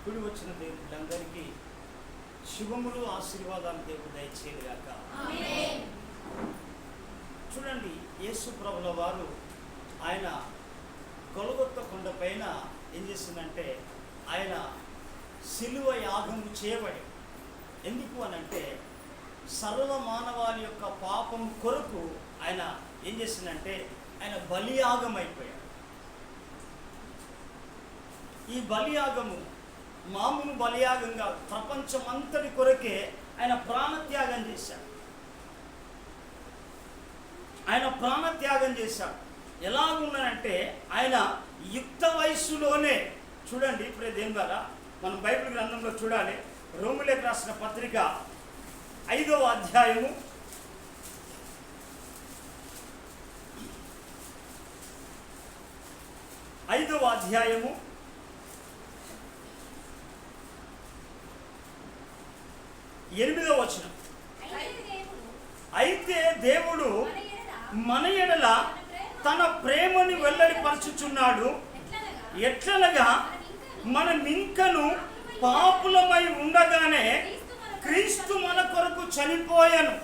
కూడి వచ్చిన దేవుళ్ళందరికీ శుభములు ఆశీర్వాదాలు దేవుడు దయచేయగాక. చూడండి, యేసు ప్రభుల వారు ఆయన గొలగొత్త కొండ పైన ఏం చేసిందంటే ఆయన సిలువ యాగము చేయబడి, ఎందుకు అనంటే సర్వ మానవాళి యొక్క పాపం కొరకు ఆయన ఏం చేసిందంటే ఆయన బలియాగం అయిపోయాడు. ఈ బలియాగము మామూలు బలియాగంగా ప్రపంచమంతటి కొరకే ఆయన ప్రాణత్యాగం చేశాడు. ఆయన ప్రాణత్యాగం చేశాడు. ఎలాగున్నాడంటే ఆయన యుక్త వయస్సులోనే, చూడండి ఇప్పుడు దేని ద్వారా మనం బైబిల్ గ్రంథంలో చూడాలి. రోమిలకు రాసిన పత్రిక 5వ అధ్యాయము 8వ వచనం. అయితే దేవుడు మన ఎడల తన ప్రేమని వెల్లడిపరచుచున్నాడు. ఎట్లనగా మనమింకను పాపులమై ఉండగానే క్రీస్తు మన కొరకు చనిపోయాను.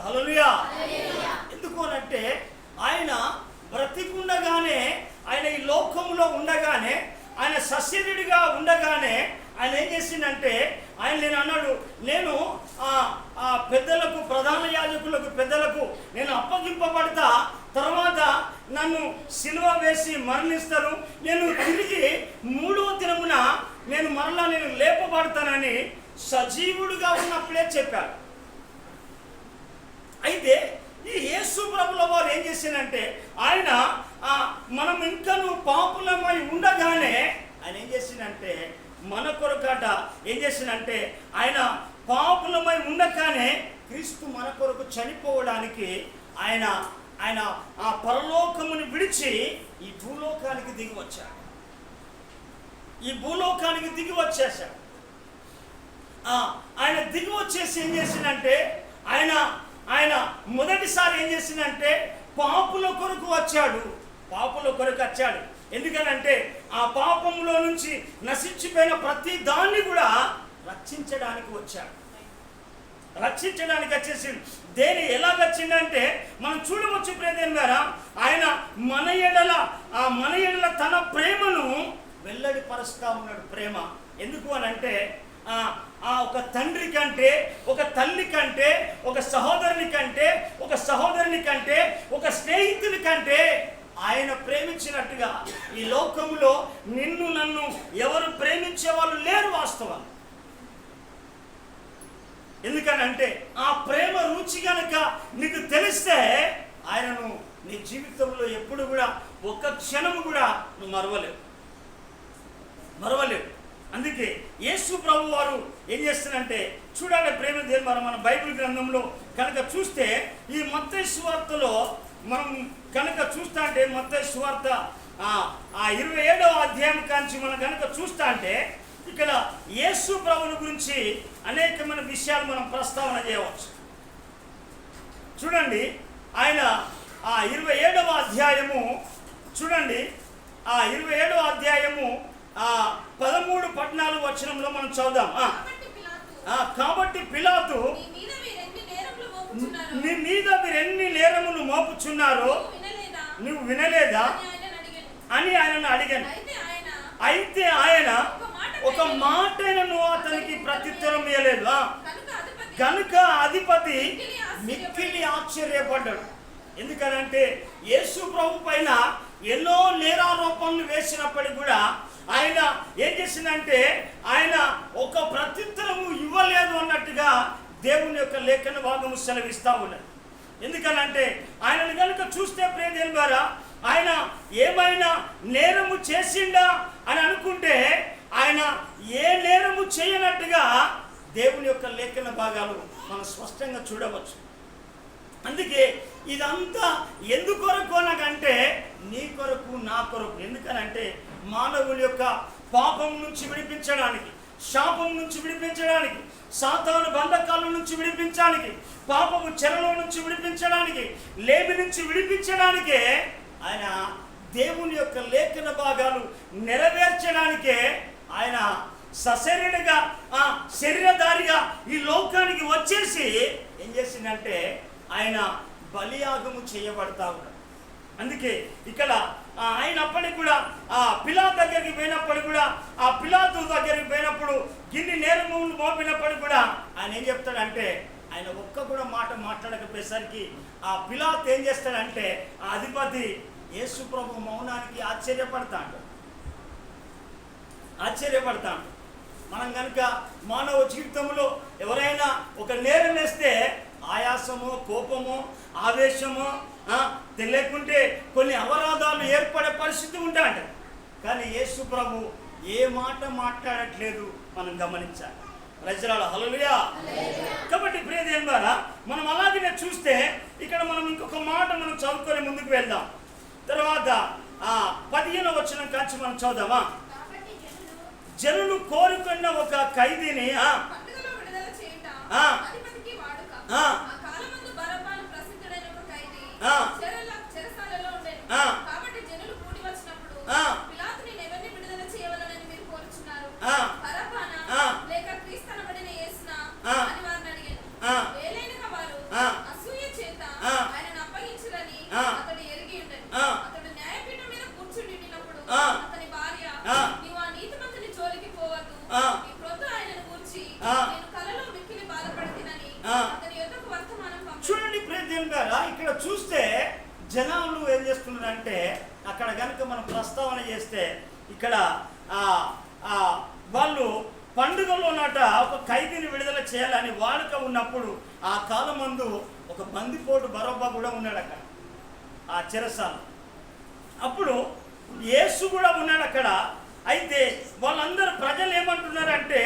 హల్లెలూయా. ఎందుకు అనంటే ఆయన బ్రతికుండగానే, ఆయన ఈ లోకంలో ఉండగానే, ఆయన సశరీరుడిగా ఉండగానే ఆయన ఏం చేసిందంటే నేను అన్నాడు, నేను ఆ పెద్దలకు, ప్రధాన యాజకులకు, పెద్దలకు నేను అప్పగింపబడతా, తర్వాత నన్ను సిలువ వేసి మరణిస్తారు, నేను తిరిగి 3వ దినమున నేను మరలా లేపబడతానని సజీవుడిగా ఉన్నప్పుడే చెప్పారు. అయితే ఈ యేసు ప్రభుల వారు ఏం చేసిందంటే ఆయన మనం ఇంకను పాపులమై ఉండగానే ఆయన ఏం చేసిందంటే మన కొరకట ఏం చేసిందంటే ఆయన పాపులమై ఉండగానే క్రీస్తు మన కొరకు చనిపోవడానికి ఆయన ఆయన ఆ పరలోకముని విడిచి ఈ భూలోకానికి దిగి వచ్చాడు. ఈ భూలోకానికి దిగి వచ్చేసాడు. ఆయన దిగి వచ్చేసి ఏం చేసిందంటే ఆయన మొదటిసారి ఏం చేసిందంటే పాపుల కొరకు వచ్చాడు. పాపుల కొరకు వచ్చాడు. ఎందుకనంటే ఆ పాపంలో నుంచి నశించిపోయిన ప్రతి దాన్ని కూడా రక్షించడానికి వచ్చాడు. రక్షించడానికి వచ్చేసి దేని ఎలా వచ్చిందంటే మనం చూడవచ్చు ప్రేదేన్ గారా, ఆయన మన ఎడల తన ప్రేమను వెల్లడిపరుస్తా ఉన్నాడు. ప్రేమ ఎందుకు అనంటే ఒక తండ్రి కంటే, ఒక తల్లి కంటే, ఒక సహోదరుని కంటే, ఒక సహోదరుని కంటే, ఒక స్నేహితుని కంటే ఆయన ప్రేమించినట్టుగా ఈ లోకంలో నిన్ను నన్ను ఎవరు ప్రేమించే వాళ్ళు లేరు వాస్తవం. ఎందుకనంటే ఆ ప్రేమ రుచి గనక నీకు తెలిస్తే ఆయనను నీ జీవితంలో ఎప్పుడు కూడా ఒక్క క్షణము కూడా నువ్వు మరవలేవు. అందుకే యేసు ప్రభు వారు ఏం చేస్తారంటే చూడాలి ప్రేమ దేని మన బైబిల్ గ్రంథంలో కనుక చూస్తే ఈ మత్తయి సువార్తలో మనం కనుక చూస్తా అంటే మత్తయి సువార్త 27వ అధ్యాయం కాంచి మనం కనుక చూస్తా అంటే ఇక్కడ యేసు ప్రభుని గురించి అనేకమైన విషయాలు మనం ప్రస్తావన చేయవచ్చు. చూడండి, ఆయన 27వ అధ్యాయము చూడండి, 27వ అధ్యాయము 13-14 వచనంలో మనం చదువుదాం. కాబట్టి పిలాతు నీ మీద వీరెన్ని నేరములు మోపుచున్నారో నువ్వు వినలేదా అని ఆయనను అడిగాను. అయితే ఆయన ఒక మాటను అతనికి ప్రత్యుత్తరం ఇవ్వలేదు. కనుక అధిపతి మిక్కిలి ఆశ్చర్యపడ్డాడు. ఎందుకనంటే యేసు ప్రభు పైన ఎన్నో నేరారోపణలు వేసినప్పటికీ కూడా ఆయన ఏం చేసిందంటే ఆయన ఒక ప్రత్యుత్తరము ఇవ్వలేదు అన్నట్టుగా దేవుని యొక్క లేఖన భాగము సెలవిస్తా ఉన్నది. ఎందుకనంటే ఆయనను కనుక చూస్తే ప్రియదేవుని ద్వారా ఆయన ఏమైనా నేరము చేసిండా అని అనుకుంటే ఆయన ఏ నేరము చేయనట్టుగా దేవుని యొక్క లేఖన భాగాలు మనం స్పష్టంగా చూడవచ్చు. అందుకే ఇదంతా ఎందుకొరకు అనకంటే నీ కొరకు, నా కొరకు. ఎందుకనంటే మానవుని యొక్క పాపం నుంచి విడిపించడానికి, శాపం నుంచి విడిపించడానికి, సాతాను బంధకాల నుంచి విడిపించడానికి, పాపము చెరలో నుంచి విడిపించడానికి, లేమి నుంచి విడిపించడానికే ఆయన దేవుని యొక్క లేఖన భాగాలు నెరవేర్చడానికే ఆయన సశరీరుడిగా శరీరధారిగా ఈ లోకానికి వచ్చేసి ఏం చేసిందంటే ఆయన బలియాగము చేయబడతా ఉన్నాడు. అందుకే ఇక్కడ ఆయన అప్పటికి కూడా పిలాతు దగ్గరికి పోయినప్పుడు కూడా పిలాతు దగ్గరికి పోయినప్పుడు గిన్ని నేరములు మోపినప్పుడు కూడా ఆయన ఏం చెప్తాడంటే ఆయన ఒక్క కూడా మాట మాట్లాడకపోయేసరికి పిలాతు ఏం చేస్తాడంటే అధిపతి యేసు ప్రభు మౌనానికి ఆశ్చర్యపడతాడు. మనం కనుక మానవ జీవితంలో ఎవరైనా ఒక నేరం వేస్తే ఆయాసము, కోపము, ఆవేశము తెలియకుంటే కొన్ని అవరోధాలు ఏర్పడే పరిస్థితి ఉంటాయంట. కానీ యేసు ప్రభు ఏ మాట మాట్లాడట్లేదు మనం గమనించాలి. ప్రజల హల్లెలూయా. కాబట్టి ప్రియ దేవుని ద్వారా మనం అలాగే చూస్తే ఇక్కడ మనం ఇంకొక మాట మనం చదువుకొని ముందుకు వెళ్దాం. తర్వాత 15వ వచనం కాంచి మనం చదువుదామా. జనులు కోరుకున్న ఒక ఖైదీని చూడండి ప్రియదేవుని గారా, ఇక్కడ చూస్తే జనాలు ఏం చేస్తున్నారంటే అక్కడ కనుక మనం ప్రస్తావన చేస్తే ఇక్కడ వాళ్ళు పండుగలో నాట ఒక ఖైదీని విడుదల చేయాలని వాడుక ఉన్నప్పుడు ఆ కాలం ముందు ఒక బందిపోటు బరబ్బా కూడా ఉన్నాడు అక్కడ ఆ చెరసాల. అప్పుడు యేసు కూడా ఉన్నాడు అక్కడ. అయితే వాళ్ళందరూ ప్రజలు ఏమంటున్నారంటే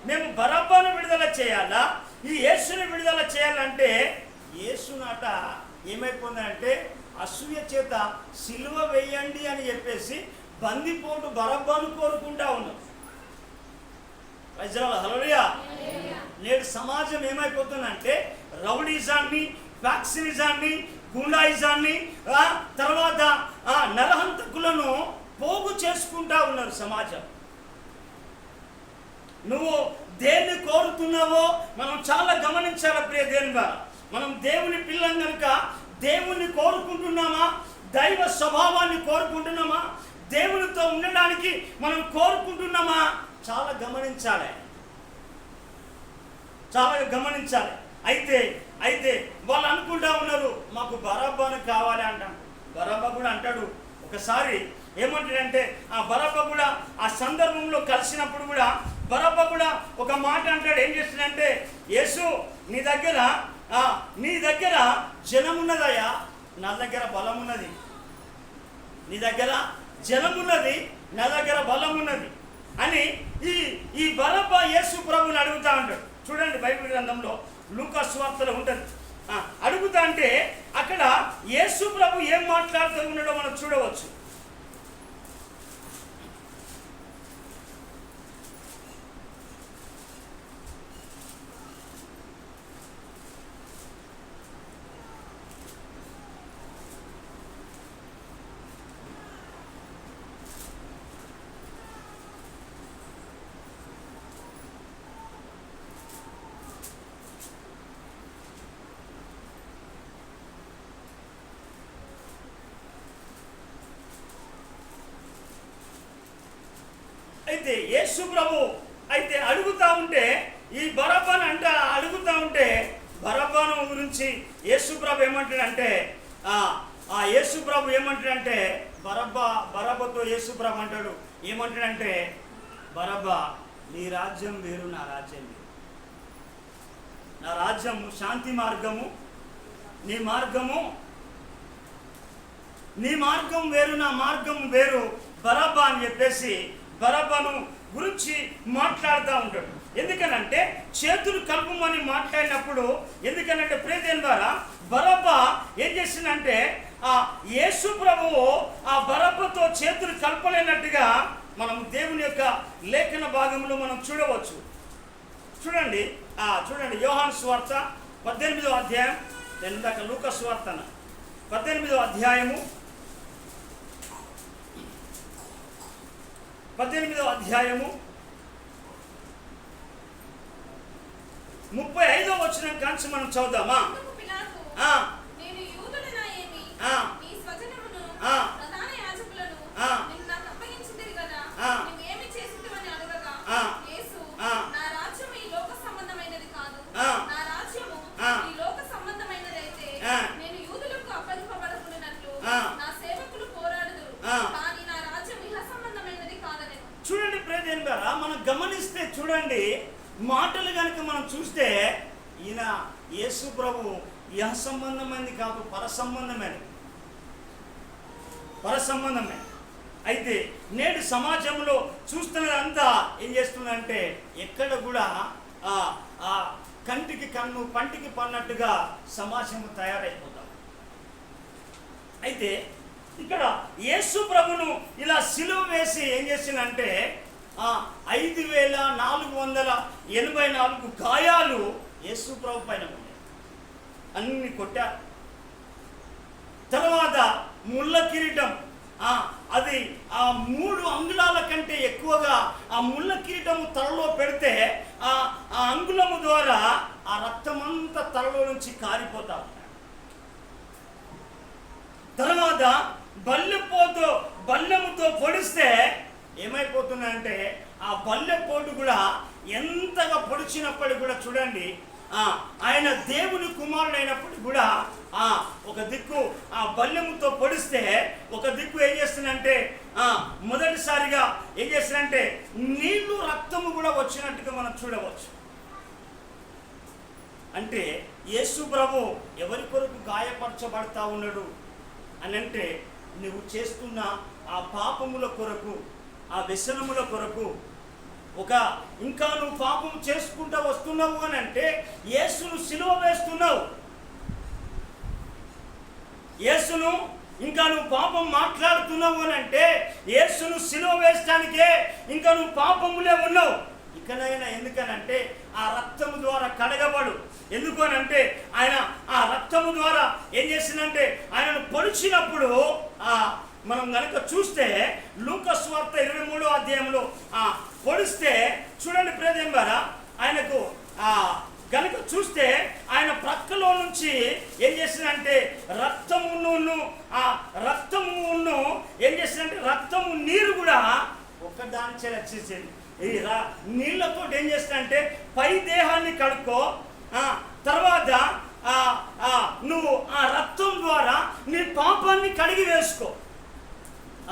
మేము బరబ్బాను విడుదల చేయాలా, ఈ యేసుని విడుదల చేయాలంటే యేసు నాట ఏమైపోయిందంటే అసూయ చేత సిలువ వేయండి అని చెప్పేసి బందిపోటు బరబ్బాను కోరుకుంటా ఉన్నాం. ప్రజల హల్లెలూయా. నేడు సమాజం ఏమైపోతుందంటే రౌడీజాన్ని, వ్యాక్సినిజాన్ని, గుండాయిజాన్ని, తర్వాత నరహంతకులను పోగు చేసుకుంటా ఉన్నారు సమాజం. నువ్వు దేన్ని కోరుతున్నావో మనం చాలా గమనించాలి ప్రియ దేవునిగా. మనం దేవుని పిల్లం కనుక దేవుణ్ణి కోరుకుంటున్నామా, దైవ స్వభావాన్ని కోరుకుంటున్నామా, దేవునితో ఉండడానికి మనం కోరుకుంటున్నామా, చాలా గమనించాలి. అయితే వాళ్ళు అనుకుంటా ఉన్నారు మాకు బరబ్బాను కావాలి అంటాడు. బరబ్బా కూడా అంటాడు. ఒకసారి ఏమంటాడంటే బరబ్బా కూడా ఆ సందర్భంలో కలిసినప్పుడు కూడా బరబ్బా కూడా ఒక మాట అంటాడు. ఏం చేస్తాడంటే యేసు నీ దగ్గర జనమున్నదయ్యా, నా దగ్గర బలం ఉన్నది. నీ దగ్గర జనమున్నది, నా దగ్గర బలం ఉన్నది అని ఈ బరబ్బా యేసు ప్రభుని అడుగుతా ఉంటాడు. చూడండి బైబిల్ గ్రంథంలో లూకా సువార్తలో ఉంటుంది. అడుగుతా అంటే అక్కడ యేసు ప్రభు ఏం మాట్లాడుతూ ఉన్నాడో మనం చూడవచ్చు. అయితే యేసు ప్రభు అయితే అడుగుతా ఉంటే ఈ బరబ్బాను అడుగుతా ఉంటే బరబ్బాను గురించి యేసు ప్రభు ఏమంటాడంటే యేసు ప్రభు ఏమంటాడంటే బరబ్బతో యేసు ప్రభు అంటాడు ఏమంటాడంటే బరబ్బా నీ రాజ్యం వేరు, నా రాజ్యం వేరు. నా రాజ్యము శాంతి మార్గము, నీ మార్గం వేరు, నా మార్గం వేరు. బరబ్బా అని చెప్పేసి బరబ్బాను గురించి మాట్లాడుతూ ఉంటాడు. ఎందుకనంటే చేతులు కలుపమని మాట్లాడినప్పుడు, ఎందుకనంటే ప్రియదేవుని ద్వారా బరబ్బా ఏం చేసిందంటే యేసు ప్రభువు బరబ్బతో చేతులు కలపలేనట్టుగా మనం దేవుని యొక్క లేఖన భాగంలో మనం చూడవచ్చు. చూడండి యోహాను సువార్త 18వ అధ్యాయం. నేను ఇందాక లూకా సువార్త 18వ అధ్యాయము 18వ అధ్యాయము 35వ వచనం కాంచి మనం చదువుదామా? అందుకు పిలాతు, ఆ, నేను యూదుడనయ్యేమి, ఆ, నీ స్వజనమును, ఆ, ప్రధాన యాజకులను ఆ, నిన్ను నాకు అప్పగించితిరి కదా, ఆ, నీవేమి చేసితివని అడగగా, ఆ, యేసు, ఆ, నా రాజ్యము ఈ లోక సంబంధమైనది కాదు, ఆ, నా రాజ్యము ఆ, ఈ లోక సంబంధమైనదైతే ఆ, నేను యూదులకు అప్పగింపబడకున్నట్లు ఆ, నా సేవకులు పోరాడుదురు, ఆ. కానీ నా రాజ్యం ఇహ సంబంధమైనది కాదనెను. చూడండి ప్రియదేవుని గారా, మనం గమనిస్తే చూడండి మాటలు కనుక మనం చూస్తే ఈయన యేసు ప్రభు ఇహ సంబంధమైనది కాదు, పర సంబంధమే. అయితే నేడు సమాజంలో చూస్తున్నదంతా ఏం చేస్తుందంటే ఎక్కడ కూడా ఆ ఆ కంటికి కన్ను పంటికి పన్నట్టుగా సమాజం తయారైపోతాం. అయితే ఇక్కడ యేసు ప్రభును ఇలా సిలువ వేసి ఏం చేసిందంటే 5484 గాయాలు యేసు ప్రభు పైన ఉన్నాయి, అన్ని కొట్టారు. తర్వాత ముళ్ళ కిరీటం, అది 3 అంగుళాల కంటే ఎక్కువగా ఆ ముళ్ళ కిరీటము తలలో పెడితే ఆ అంగుళము ద్వారా ఆ రక్తమంతా తలలో నుంచి కారిపోతా ఉంది. తర్వాత బల్లెముతో పొడిస్తే ఏమైపోతుందంటే ఆ బల్లెపోటు కూడా ఎంతగా పొడిచినప్పటికి కూడా చూడండి, ఆయన దేవుని కుమారుడు అయినప్పటికీ కూడా ఒక దిక్కు ఆ బల్లెముతో పొడిస్తే ఒక దిక్కు ఏం చేస్తుందంటే మొదటిసారిగా ఏం చేస్తుందంటే నీళ్లు రక్తము కూడా వచ్చినట్టుగా మనం చూడవచ్చు. అంటే యేసు ప్రభు ఎవరి కొరకు గాయపరచబడతా ఉన్నాడు అని అంటే నువ్వు చేస్తున్న ఆ పాపముల కొరకు, ఆ వ్యసనముల కొరకు, ఇంకా నువ్వు పాపం చేసుకుంటూ వస్తున్నావు అని అంటే యేసును సిలువ వేస్తున్నావు. యేసును ఇంకా నువ్వు పాపం మాట్లాడుతున్నావు అని అంటే యేసును సిలువ వేయడానికే ఇంకా నువ్వు పాపములే ఉన్నావు. ఇకనైనా ఎందుకనంటే ఆ రక్తము ద్వారా కడగబడు. ఎందుకు అని అంటే ఆయన ఆ రక్తము ద్వారా ఏం చేసిందంటే ఆయనను పొడిచినప్పుడు మనం కనుక చూస్తే లూకా సువార్త 23వ అధ్యాయంలో పొడిస్తే చూడండి ప్రియదేవుని గారా, ఆయనకు గనుక చూస్తే ఆయన ప్రక్కలో నుంచి ఏం చేసిందంటే రక్తమును ఏం చేసిందంటే రక్తము నీరు కూడా ఒకదాని వచ్చేసింది. ఈ నీళ్ళతో ఏం చేస్తానంటే పై దేహాన్ని కడుక్కో, తర్వాత నువ్వు ఆ రక్తం ద్వారా నీ పాపాన్ని కడిగి వేసుకో.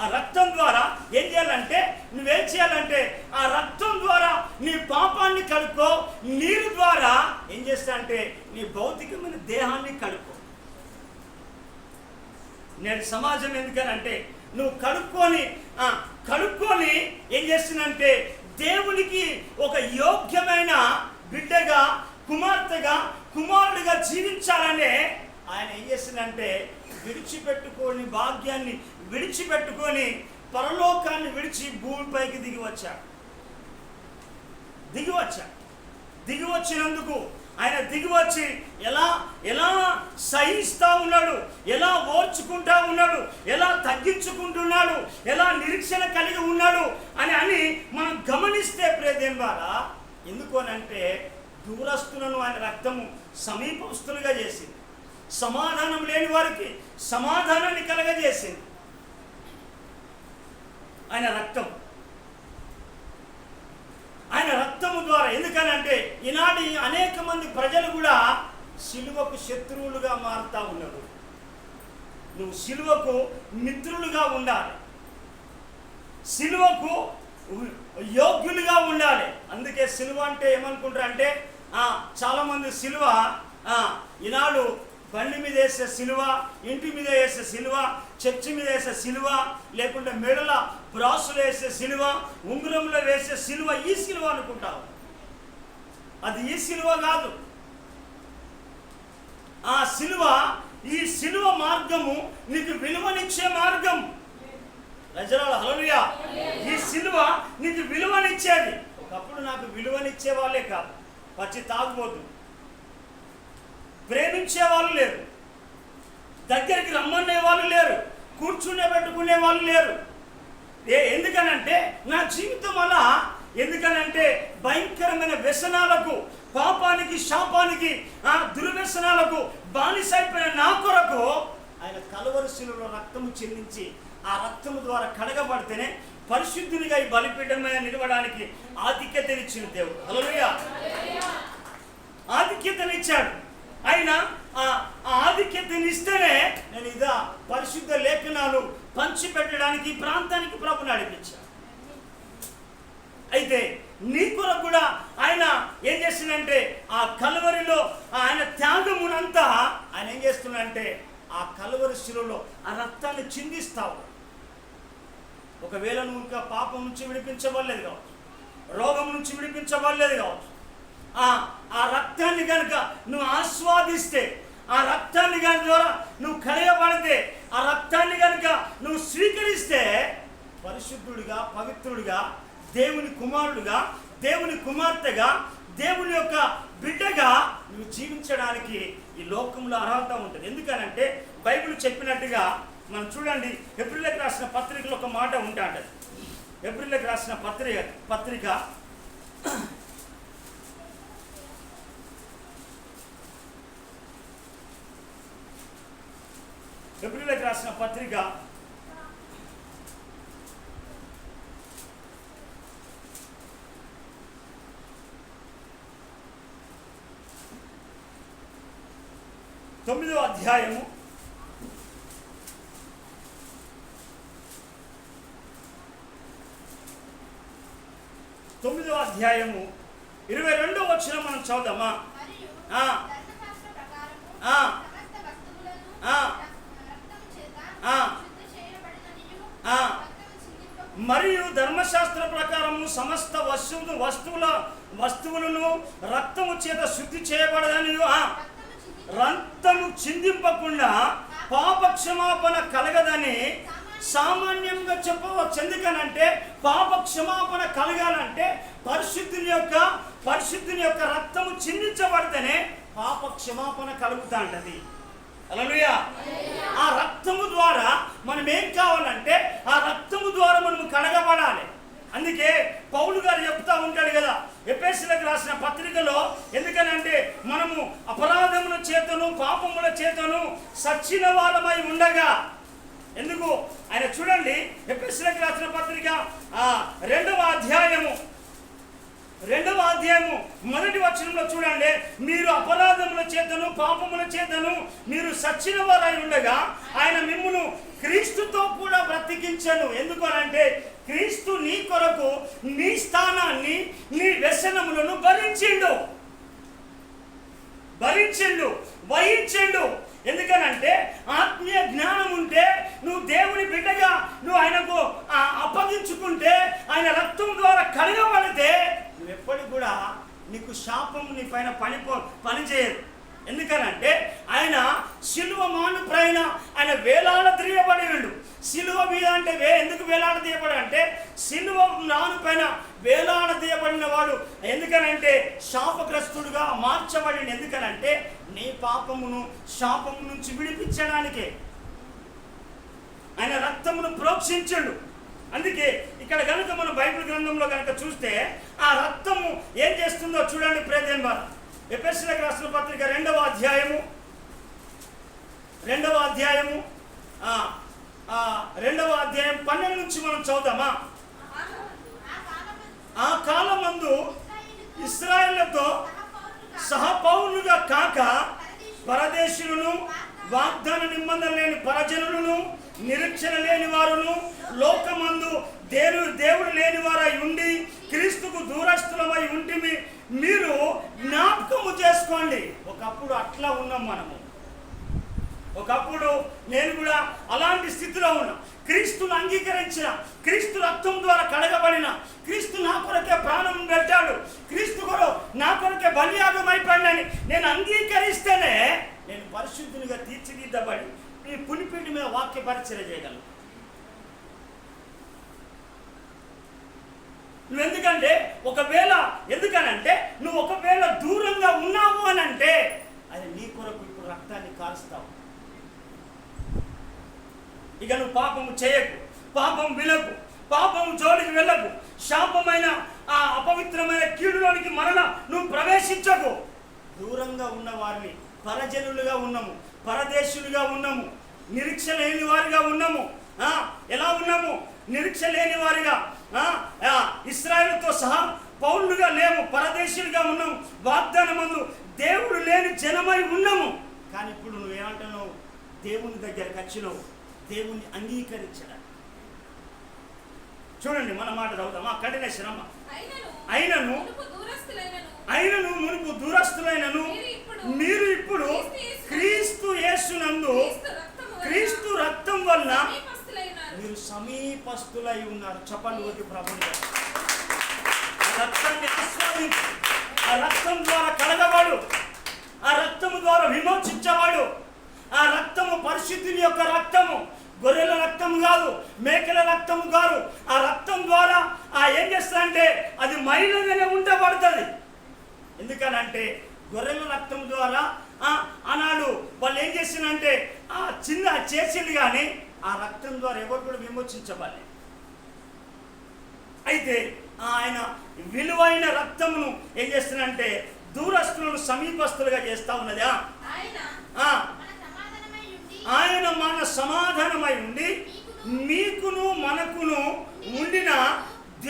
ఆ రక్తం ద్వారా ఏం చేయాలంటే నువ్వేం చేయాలంటే ఆ రక్తం ద్వారా నీ పాపాన్ని కడుక్కో, నీరు ద్వారా ఏం చేస్తా అంటే నీ భౌతికమైన దేహాన్ని కడుక్కో. నేడు సమాజం ఎందుకనంటే నువ్వు కడుక్కొని ఏం చేస్తున్నంటే దేవునికి ఒక యోగ్యమైన బిడ్డగా, కుమారుడిగా జీవించాలనే ఆయన ఏం చేస్తుందంటే భాగ్యాన్ని విడిచిపెట్టుకొని పరలోకాన్ని విడిచి భూమిపైకి దిగి వచ్చినందుకు ఆయన దిగివచ్చి ఎలా సహిస్తూ ఉన్నాడు, ఎలా ఓర్చుకుంటా ఉన్నాడు, ఎలా తగ్గించుకుంటున్నాడు, ఎలా నిరీక్షణ కలిగి ఉన్నాడు అని మనం గమనిస్తే ప్రియదేవుని ద్వారా ఎందుకు అనంటే దూరస్తులను ఆయన రక్తము సమీపస్తులుగా చేసింది, సమాధానం లేని వారికి సమాధానాన్ని కలగజేసింది ఆయన రక్తము ద్వారా. ఎందుకనంటే ఈనాటి అనేక మంది ప్రజలు కూడా సిలువకు శత్రువులుగా మారుతా ఉన్నారు. నువ్వు సిలువకు మిత్రులుగా ఉండాలి, సిలువకు యోగ్యులుగా ఉండాలి. అందుకే సిలువ అంటే ఏమనుకుంటారు అంటే చాలామంది సిలువ ఈనాడు బండి మీద వేసే సిలువ, ఇంటి మీద వేసే సిలువ, చర్చి మీద వేసే సిలువ, లేకుంటే మెడల బ్రాసులు వేసే సిలువ, ఉంగరంలో వేసే సిలువ, ఈ సిలువ అనుకుంటావు. అది ఈ సిలువ కాదు. ఈ సిలువ మార్గము నీకు విలువనిచ్చే మార్గం. రజరాల హల్లెలూయా. ఈ సిలువ నీకు విలువనిచ్చేది. ఒకప్పుడు నాకు విలువనిచ్చే వాళ్ళే కాదు, పచ్చి తాగుబోతు, ప్రేమించే వాళ్ళు లేరు, దగ్గరికి రమ్మనే వాళ్ళు లేరు, కూర్చునే పెట్టుకునే వాళ్ళు లేరు. ఎందుకనంటే నా జీవితం అలా ఎందుకనంటే భయంకరమైన వ్యసనాలకు, పాపానికి, శాపానికి, దుర్వ్యసనాలకు బానిసైపోయిన నా కొరకు ఆయన కలువరి శిలువలో రక్తము చెల్లించి ఆ రక్తము ద్వారా కడగబడితేనే పరిశుద్ధునిగా ఈ బలిపీఠం మీద నిలవడానికి ఆధిక్యతనిచ్చిన దేవుడు. హల్లెలూయా. ఆధిక్యతనిచ్చాడు. ఆయన ఆ ఆధిక్యతనిస్తేనే నేను ఇదా పరిశుద్ధ లేఖనాలు పంచిపెట్టడానికి ఈ ప్రాంతానికి ప్రభు నడిపించాడు. అయితే నీ కొరకు కూడా ఆయన ఏం చేస్తున్నాడంటే ఆ కలువరిలో ఆయన త్యాగమునంతా ఆయన ఏం చేస్తున్నాడంటే ఆ కలువరి శిలువలో ఆ రక్తాన్ని చిందిస్తావు. ఒకవేళ నువ్వు ఇంకా పాపం నుంచి విడిపించబడలేదు కావచ్చు, రోగం నుంచి విడిపించబడలేదు కావచ్చు, ఆ రక్తాన్ని కనుక నువ్వు ఆస్వాదిస్తే, ఆ రక్తాన్ని కనుక ద్వారా నువ్వు కడగబడితే, ఆ రక్తాన్ని కనుక నువ్వు స్వీకరిస్తే పరిశుద్ధుడిగా, పవిత్రుడిగా, దేవుని కుమారుడుగా, దేవుని కుమార్తెగా, దేవుని యొక్క బిడ్డగా నువ్వు జీవించడానికి ఈ లోకంలో అర్హత ఉంటుంది. ఎందుకనంటే బైబిల్ చెప్పినట్టుగా మనం చూడండి, ఏప్రిల్కి రాసిన పత్రికలో ఒక మాట ఉంటుంది. ఏప్రిల్కి రాసిన పత్రిక ఏప్రిల్కి రాసిన పత్రిక 9వ అధ్యాయము 22వ వచనం మనం చదువుదామా? మరియు ధర్మశాస్త్ర ప్రకారము సమస్త వస్తువులను రక్తము చేత శుద్ధి చేయబడదని, రక్తము చిందింపకుండా పాప క్షమాపణ కలగదని సామాన్యంగా చెప్పవచ్చు. ఎందుకనంటే పాప క్షమాపణ కలగాలంటే పరిశుద్ధుని యొక్క రక్తము చిందించబడితేనే పాప క్షమాపణ కలుగుతా ఉంటది. హల్లెలూయా. ఆ రక్తము ద్వారా మనం ఏం కావాలంటే ఆ రక్తము ద్వారా మనము కడగబడాలి. అందుకే పౌలు గారు చెప్తా ఉంటాడు కదా ఎఫెసీయులకు రాసిన పత్రికలో, ఎందుకనంటే మనము అపరాధముల చేతను పాపముల చేతను సచ్చిన వారమై ఉండగా, ఎందుకు ఆయన చూడండి ఎఫెసీయులకు రాసిన పత్రిక 2వ అధ్యాయము 1వ వచనంలో చూడండి, మీరు అపరాధముల చేతను పాపముల చేతను మీరు సచ్చిన వారై ఉండగా ఆయన మిమ్మును క్రీస్తుతో కూడా బ్రతికించెను. ఎందుకనంటే క్రీస్తు నీ కొరకు నీ స్థానాన్ని, నీ వ్యసనములను వహించిండు. ఎందుకనంటే ఆత్మీయ జ్ఞానం ఉంటే, నువ్వు దేవుని బిడ్డగా నువ్వు ఆయనకు అప్పగించుకుంటే, ఆయన రక్తం ద్వారా కడగబడితే నువ్వు ఎప్పటికి కూడా నీకు శాపం నీ పైన పనిచేయదు. ఎందుకనంటే ఆయన శిలువ మానుపైన ఆయన వేలాడదీయబడి ఉండు. శిలువ మీద అంటే ఎందుకు వేలాడదీయబడి అంటే శిలువ నానుపైన వేలాడదీయబడిన వాడు. ఎందుకనంటే శాపగ్రస్తుడుగా మార్చబడి, ఎందుకనంటే నీ పాపమును శాపము నుంచి విడిపించడానికే ఆయన రక్తమును ప్రోక్షించండు. అందుకే ఇక్కడ కనుక మన బైబిల్ గ్రంథంలో కనుక చూస్తే ఆ రక్తము ఏం చేస్తుందో చూడండి. ప్రేదేం బాధ ఎఫెసీయులకు రాసిన పత్రిక 2వ అధ్యాయము 12 నుంచి మనం చదువుదామా? ఆ కాలమందు ఇశ్రాయేలుతో సహపౌరులుగా కాక పరదేశులను, వాగ్దాన నిబంధన లేని పరజనులను, నిరీక్షణ లేని వారును, లోకమందు దేవుడు లేని వారై ఉండి క్రీస్తుకు దూరస్తులమై ఉంటిమి మీరు జ్ఞాపకము చేసుకోండి. ఒకప్పుడు అట్లా ఉన్నాం మనము. ఒకప్పుడు నేను కూడా అలాంటి స్థితిలో ఉన్నా. క్రీస్తును అంగీకరించిన, క్రీస్తు రక్తం ద్వారా కడగబడిన, క్రీస్తు నా కొరకే ప్రాణం పెట్టాడు, క్రీస్తు కూడా నా కొరకే బలియాగం అయిపోయాడని నేను అంగీకరిస్తేనే నేను పరిశుద్ధునిగా తీర్చిదిద్దబడి ఈ పులిపీటి మీద వాక్య పరిచయం చేయగలను. ఎందుకనంటే నువ్వు ఒకవేళ దూరంగా ఉన్నావు అని అంటే అది నీ కొరకు ఇప్పుడు రక్తాన్ని కారుస్తావు. ఇక నువ్వు పాపము చేయకు, పాపం వినకు, పాపము జోలికి వెళ్ళకు, శాపమైన ఆ అపవిత్రమైన కీడులోనికి మరల నువ్వు ప్రవేశించకు. దూరంగా ఉన్న వారిని పరజనులుగా ఉన్నాము, పరదేశులుగా ఉన్నాము, నిరీక్ష లేని వారిగా ఉన్నాము. ఎలా ఉన్నాము? నిరీక్ష లేని వారిగా. ఇశ్రాయేలుతో సహా పౌరులుగా లేము, పరదేశులుగా ఉన్నాము, వాగ్దానమందు దేవుడు లేని జనమై ఉన్నాము. కానీ ఇప్పుడు నువ్వేమంటున్నావు? దేవుని దగ్గరకు వచ్చినావు, దేవుణ్ణి అంగీకరించడానికి. చూడండి, మన మాట చదువుతాం. కంటిన్యూషన్ అమ్మ. అయినను మునుపు దూరస్తులైనను మీరు ఇప్పుడు క్రీస్తు యేసునందు క్రీస్తు రక్తం వలన మీరు సమీపస్తులై ఉన్నారు. చెప్పండి ఒకటి ప్రభువుని. ఆ రక్తాన్ని ఆస్వాదించు. ఆ రక్తం ద్వారా కడగబడు, ఆ రక్తము ద్వారా విమోచించబడు. ఆ రక్తము పరిశుద్ధుని యొక్క రక్తము, గొర్రెల రక్తం కాదు, మేకల రక్తం కాదు. ఆ రక్తం ద్వారా ఏం చేస్తారంటే అది మైలుగానే ఉండబడుతుంది. ఎందుకనంటే గొర్రెల రక్తం ద్వారా ఆనాడు వాళ్ళు ఏం చేసిందంటే ఆ చిన్న చేసింది, కానీ ఆ రక్తం ద్వారా ఎవరు కూడా విమోచించబడాలి. అయితే ఆయన విలువైన రక్తమును ఏం చేస్తున్నంటే దూరస్తులను సమీపస్తులుగా చేస్తా ఉన్నది. ఆయన మన సమాధానమై ఉండి మీకును మనకును ఉండిన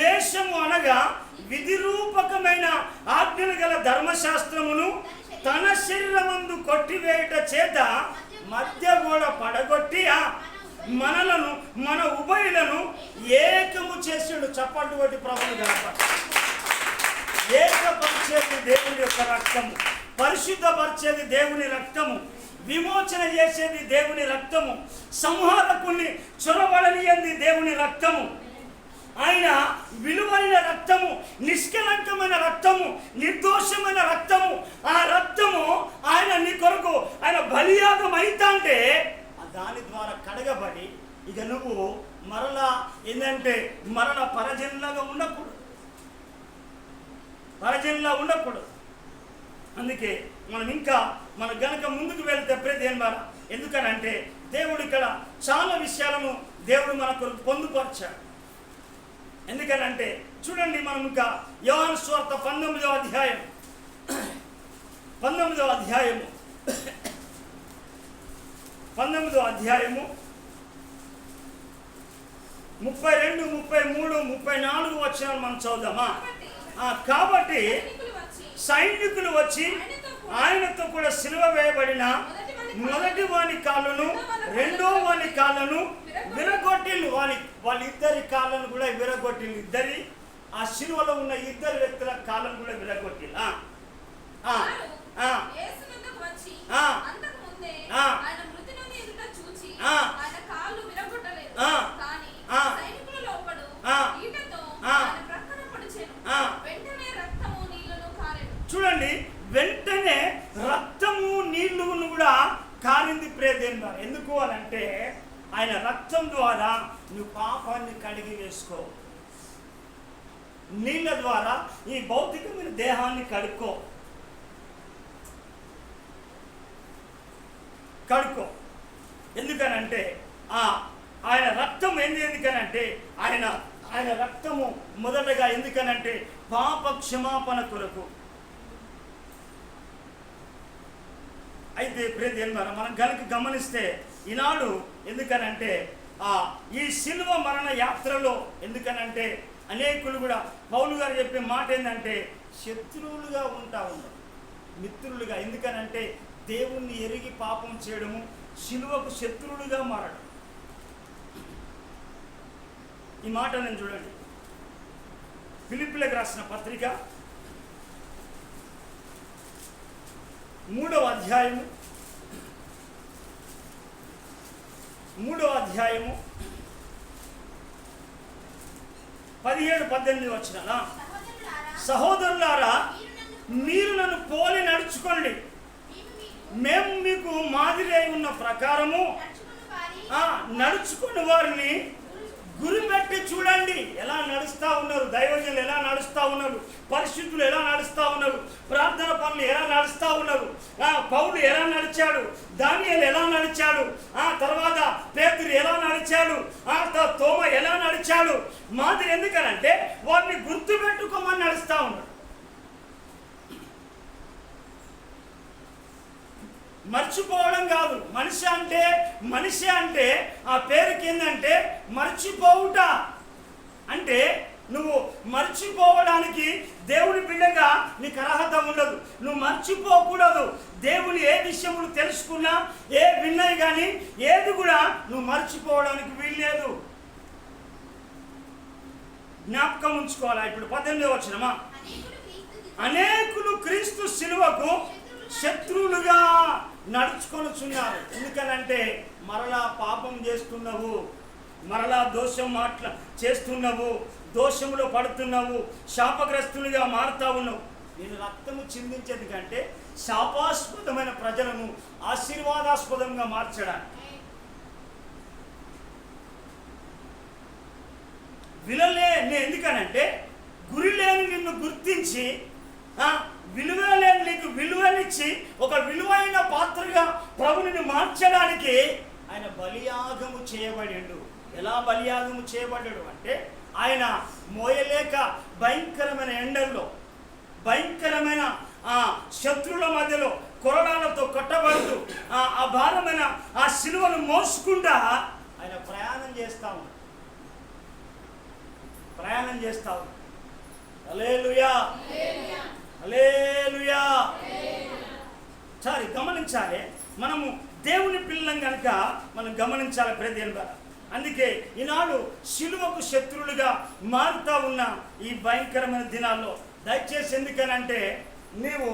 దేశము అనగా విధిరూపకమైన ఆజ్ఞలు గల ధర్మశాస్త్రమును తన శరీరమందు కొట్టివేయట చేత మధ్య గోడ పడగొట్టి మనలను మన ఉభయులను ఏకము చేసాడు. చప్పట్లు కొట్టి ప్రభువుని గణపతి. ఏకపరిచేది దేవుని యొక్క రక్తము, పరిశుద్ధపరిచేది దేవుని రక్తము, విమోచన చేసేది దేవుని రక్తము, సంహారకుల్ని చొరబడనియంది దేవుని రక్తము. ఆయన విలువైన రక్తము, నిష్కలంకమైన రక్తము, నిర్దోషమైన రక్తము. ఆ రక్తము ఆయన నీ కొరకు ఆయన బలియాగం అయితంటే దాని ద్వారా కడగబడి ఇక నువ్వు మరలా ఏంటంటే మరలా పరజనులాగా ఉండకూడదు. అందుకే మనం ఇంకా మన గనక ముందుకు వెళ్తే ప్రేదేన్మారా. ఎందుకనంటే దేవుడు ఇక్కడ చాలా విషయాలను దేవుడు మన కొరకు పొందుపరిచాడు. ఎందుకనంటే చూడండి, మనం ఇంకా యోహాను సువార్త 19వ అధ్యాయము 32, 33, 34 వచనాలు మనం చదువుదామా? కాబట్టి సైనికులు వచ్చి ఆయనతో కూడా సిలువ వేయబడిన మొదటి వాని కాళ్ళను రెండో వాని కాళ్ళను విరగొట్టిల్లు. వాళ్ళిద్దరి కాళ్ళను కూడా విరగొట్టిల్లు. ఇద్దరి ఆ సిలువలో ఉన్న ఇద్దరు వ్యక్తుల కాళ్ళను కూడా విరగొట్టిల్లు. చూడండి, వెంటనే రక్తము నీళ్లును కూడా కారింది ప్రేదేన్నారు. ఎందుకు అనంటే ఆయన రక్తం ద్వారా నువ్వు పాపాన్ని కడిగి వేసుకో. నీళ్ళ ద్వారా ఈ భౌతికమైన దేహాన్ని కడుక్కో. ఎందుకనంటే ఆయన రక్తం ఎందుకనంటే ఆయన రక్తము మొదటగా ఎందుకనంటే పాప క్షమాపణ కొరకు. అయితే ప్రియదేవరా, మనం కనుక గమనిస్తే ఈనాడు ఎందుకనంటే ఈ శిలువ మరణ యాత్రలో ఎందుకనంటే అనేకులు కూడా పౌలు గారు చెప్పే మాట ఏంటంటే శత్రువులుగా ఉంటా ఉన్నారు, మిత్రులుగా. ఎందుకనంటే దేవుణ్ణి ఎరిగి పాపం చేయడము, శిలువకు శత్రువులుగా మారడం. ఈ మాట నేను చూడండి, ఫిలిప్పీలకు రాసిన పత్రిక 3వ అధ్యాయము 17-18 వచనాల. సహోదరులారా, మీరు నన్ను పోలి నడుచుకోండి, మేము మీకు మాదిరి అయి ఉన్న ప్రకారము నడుచుకున్న వారిని గురి పెట్టి చూడండి. ఎలా నడుస్తూ ఉన్నారు దైవజనులు, ఎలా నడుస్తూ ఉన్నారు పరిశుద్ధులు, ఎలా నడుస్తూ ఉన్నారు ప్రార్థన పనులు, ఎలా నడుస్తూ ఉన్నారు. పౌలు ఎలా నడిచాడు, దానియేలు ఎలా నడిచాడు, తర్వాత పేతురు ఎలా నడిచాడు, తోమ ఎలా నడిచాడు, మాదిరి ఎందుకనంటే వారిని గుర్తుపెట్టుకోమని నడుస్తూ ఉన్నాడు. మర్చిపోవడం కాదు. మనిషి అంటే ఆ పేరుకి ఏంటంటే మర్చిపోవుట. అంటే నువ్వు మర్చిపోవడానికి దేవుని బిడ్డగా నీకు అర్హత ఉండదు. నువ్వు మర్చిపోకూడదు. దేవుని ఏ విషయములు తెలుసుకున్నా, ఏ విన్నవి కానీ ఏది కూడా నువ్వు మర్చిపోవడానికి వీల్లేదు. జ్ఞాపకం ఉంచుకోవాలా. ఇప్పుడు 18వ వచనమా, అనేకులు క్రీస్తు శిలువకు శత్రువులుగా నడుచుకొనుచున్నారు. ఎందుకనంటే మరలా పాపం చేస్తున్నావు, మరలా దోషం చేస్తున్నావు, దోషములో పడుతున్నావు, శాపగ్రస్తులుగా మారుతా ఉన్నావు. నేను రక్తము చిందించేది కంటే శాపాస్పదమైన ప్రజలను ఆశీర్వాదాస్పదంగా మార్చడానికి. ఎందుకనంటే గురి లేని నిన్ను గుర్తించి విలువ లేని నీకు విలువనిచ్చి ఒక విలువైన పాత్రగా ప్రభుని మార్చడానికి ఆయన బలియాగము చేయబడాడు. ఎలా బలియాగము చేయబడ్డాడు అంటే ఆయన మోయలేక భయంకరమైన ఎండల్లో, భయంకరమైన శత్రువుల మధ్యలో కొరడాలతో కొట్టబడుతూ ఆ భారమైన ఆ శిలువను మోసుకుంటా ఆయన ప్రయాణం చేస్తా ఉన్నాడు. హల్లెలూయా, హల్లెలూయా. సరే గమనించాలి. మనము దేవుని పిల్లలం కనుక మనం గమనించాలి ప్రదేశంగా. అందుకే ఈనాడు శిలువకు శత్రువులుగా మారుతా ఉన్న ఈ భయంకరమైన దినాల్లో దయచేసి ఎందుకనంటే నీవు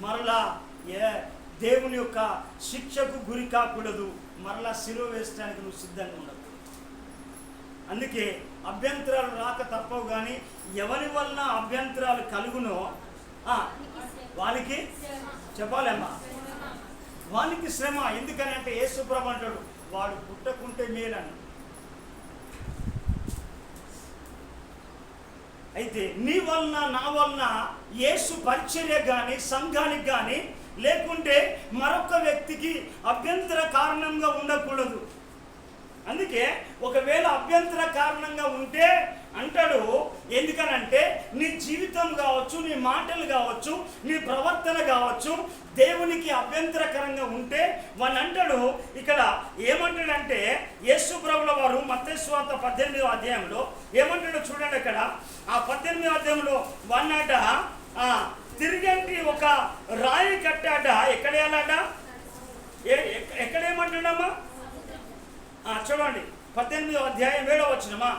మరలా దేవుని యొక్క శిక్షకు గురి కాకూడదు. మరలా శిలువ వేయడానికి నువ్వు సిద్ధంగా ఉండదు. అందుకే అభ్యంతరాలు రాక తప్పవు. కానీ ఎవరి వలన అభ్యంతరాలు కలుగునో వానికి చెప్పాలమ్మా, వానికి శ్రమ. ఎందుకనంటే యేసుప్రభు అంటాడు, వాడు పుట్టకుంటే మేలని. అయితే నీ వలన నా వలన యేసు పరిచర్య కానీ సంఘానికి కానీ లేకుంటే మరొక వ్యక్తికి అభ్యంతర కారణంగా ఉండకూడదు. అందుకే ఒకవేళ అభ్యంతర కారణంగా ఉంటే అంటాడు, ఎందుకనంటే నీ జీవితం కావచ్చు, నీ మాటలు కావచ్చు, నీ ప్రవర్తన కావచ్చు దేవునికి అభ్యంతరకరంగా ఉంటే వాడిని అంటాడు. ఇక్కడ ఏమంటాడంటే యేసు ప్రభుల వారు మత్తయి సువార్త 18వ అధ్యాయంలో ఏమంటాడో చూడండి. అక్కడ ఆ 18వ అధ్యాయంలో వన్నాట తిరిగంటి ఒక రాయి కట్టాట. ఎక్కడేయాలట? ఎక్కడేమంటాడమ్మా? చూడండి 18వ అధ్యాయం 7వ వచనమా.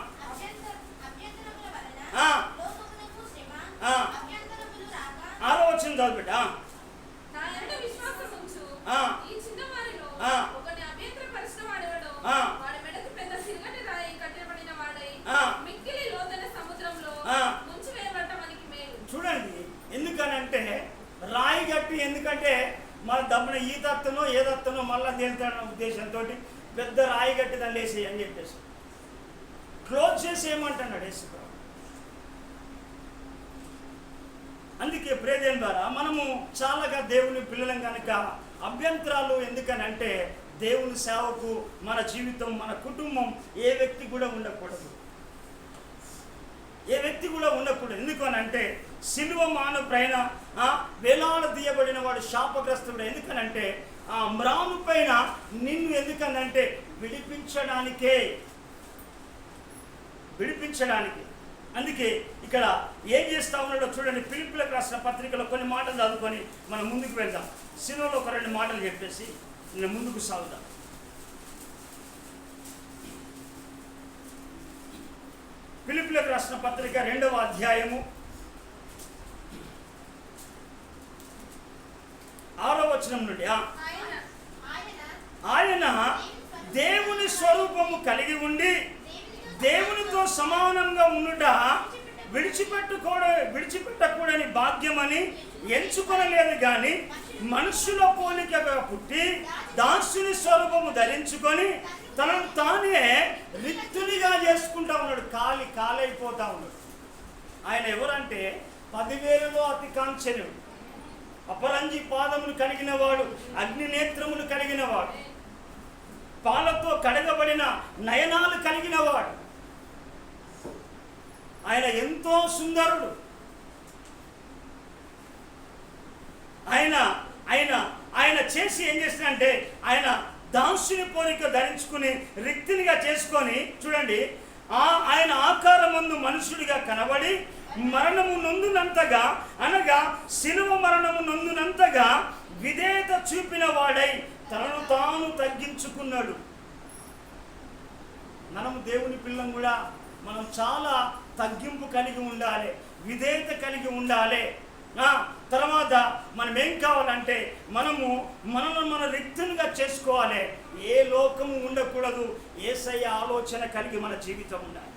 6వ వచనం చదువుబిడ్డ. చూడండి, ఎందుకనంటే రాయి గట్టి, ఎందుకంటే మన దమ్మున ఈ దత్తనో ఏ దత్తనో మళ్ళా తేలుతాడన్న ఉద్దేశంతో పెద్ద రాయి గట్టి దాన్ని వేసి అని చెప్పేసి క్లోజ్ చేసి ఏమంటున్నాడు యేసుప్రభు. అందుకే ప్రేదేం ద్వారా మనము చాలాగా దేవుని పిల్లలం కనుక అభ్యంతరాలు ఎందుకనంటే దేవుని సేవకు మన జీవితం, మన కుటుంబం ఏ వ్యక్తి కూడా ఉండకూడదు. ఎందుకు అని అంటే సిలువ మాను పైన వేలాడ తీయబడిన వాడు శాపగ్రస్తుడు. ఎందుకనంటే ఆ మ్రాను పైన నిన్ను ఎందుకనంటే విడిపించడానికి. అందుకే ఇక్కడ ఏం చేస్తా ఉన్నాడో చూడండి. ఫిలిప్పీయులకు రాసిన పత్రికలో కొన్ని మాటలు చదువుకొని మనం ముందుకు వెళ్దాం. సిలువలో ఒక 2 మాటలు చెప్పేసి నేను ముందుకు సాగుతాం. ఫిలిప్పీయులకు రాసిన పత్రిక 2వ అధ్యాయము 6వ వచనం నుండి, ఆయన దేవుని స్వరూపము కలిగి ఉండి దేవునితో సమానంగా ఉండుట విడిచిపెట్టకూడని భాగ్యమని ఎంచుకొనలేదు. కానీ మనుషుల పోలికగా పుట్టి దాసుని స్వరూపము ధరించుకొని తనను తానే రిక్తునిగా చేసుకుంటా ఉన్నాడు. కాలైపోతా ఉన్నాడు. ఆయన ఎవరంటే 10,000లో అతి కాంక్షణుడు, అపరంజి పాదములు కలిగినవాడు, అగ్ని నేత్రములు కలిగినవాడు, పాలతో కడగబడిన నయనాలు కలిగినవాడు. ఎంతో సుందరుడు. ఆయన ఆయన ఆయన చేసి ఏం చేసినంటే ఆయన దాసుని పోలిక ధరించుకుని రిక్తినిగా చేసుకొని చూడండి, ఆయన ఆకారమందు మనుషుడిగా కనబడి మరణము నొందునంతగా, అనగా శిలువ మరణము నొందునంతగా విధేయత చూపిన వాడై తనను తాను తగ్గించుకున్నాడు. మనము దేవుని పిల్లం కూడా మనం చాలా తగ్గింపు కలిగి ఉండాలి, విధేయత కలిగి ఉండాలి. తర్వాత మనం ఏం కావాలంటే మనల్ని మన రిక్తునిగా చేసుకోవాలి. ఏ లోకము ఉండకూడదు, యేసయ్య ఆలోచన కలిగి మన జీవితం ఉండాలి.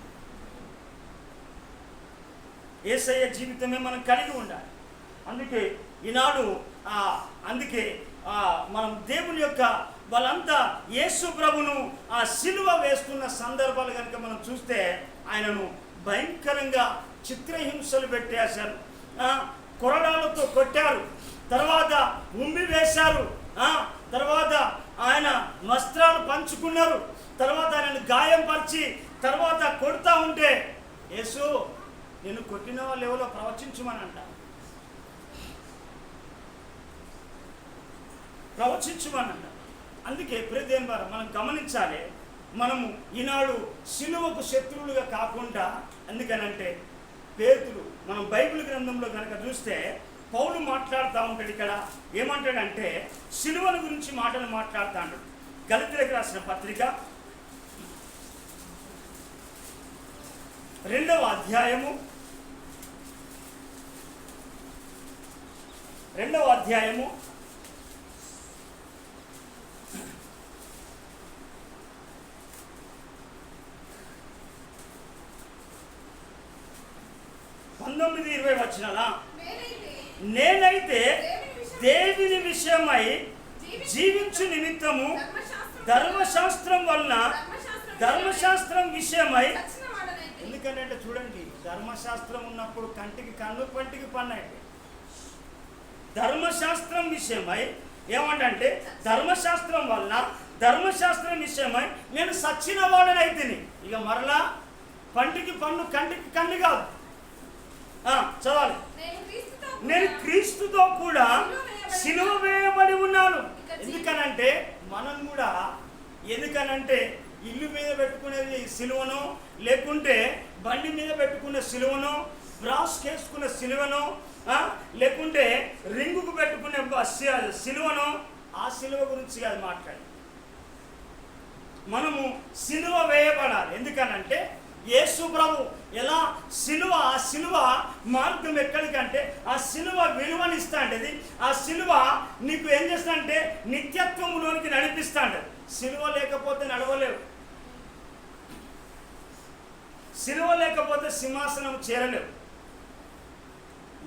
యేసయ్య జీవితమే మనం కలిగి ఉండాలి. అందుకే ఈనాడు మనం దేవుని యొక్క వాళ్ళంతా యేసు ప్రభును ఆ సిలువ వేస్తున్న సందర్భాలు కనుక మనం చూస్తే ఆయనను భయంకరంగా చిత్రహింసలు పెట్టేశారు, కొరడాలతో కొట్టారు, తర్వాత ఉమ్మి వేశారు, తర్వాత ఆయన వస్త్రాలు పంచుకున్నారు, తర్వాత ఆయనను గాయంపరిచి తర్వాత కొడుతూ ఉంటే యేసు నేను కొట్టిన వాళ్ళు ఎవరో ప్రవచించమని అంట, ప్రవచించమని. అందుకే ప్రియదేవుని వారు మనం గమనించాలి, మనము ఈనాడు సిలువకు శత్రువులుగా కాకుండా, ఎందుకనంటే పేతురు మనం బైబిల్ గ్రంథంలో కనుక చూస్తే పౌలు మాట్లాడుతూ ఉంటాడు. ఇక్కడ ఏమంటాడంటే సిలువల గురించి మాటలు మాట్లాడుతూ ఉంటాడు. గలతీయులకు రాసిన పత్రిక 2వ అధ్యాయము 19-20 వచనాల, నేనైతే దేవుని విషయమై జీవించు నిమిత్తము ధర్మశాస్త్రం వలన ధర్మశాస్త్రం విషయమై, ఎందుకంటే చూడండి ధర్మశాస్త్రం ఉన్నప్పుడు కంటికి కన్ను పంటికి పన్నాయి. ధర్మశాస్త్రం విషయమై ఏమంటే ధర్మశాస్త్రం వలన ధర్మశాస్త్రం విషయమై నేను సచ్చిన వాడనైతిని. ఇక మరలా పంటికి పన్ను కంటికి కన్ను కాదు. చదవాలి, నేను క్రీస్తుతో కూడా సిలువ వేయబడి ఉన్నాను. ఎందుకనంటే మనం కూడా ఇల్లు మీద పెట్టుకునేది సిలువను, లేకుంటే బండి మీద పెట్టుకునే సిలువను, బ్రాస్ కేసుకునే సిలువను, లేకుంటే రింగుకు పెట్టుకునే సిలువను, ఆ సిలువ గురించి కాదు మాట్లాడి. మనము సిలువ వేయబడాలి. ఎందుకనంటే యేసు ప్రభు ఎలా ఆ సిలువ మార్గం ఎక్కడికంటే ఆ సిలువ విలువనిస్తా అంటే, ఆ సిలువ నీకు ఏం చేస్తా అంటే నిత్యత్వంలోనికి నడిపిస్తా అంటే. సిలువ లేకపోతే నడవలేవు, సిలువ లేకపోతే సింహాసనం చేరలేవు.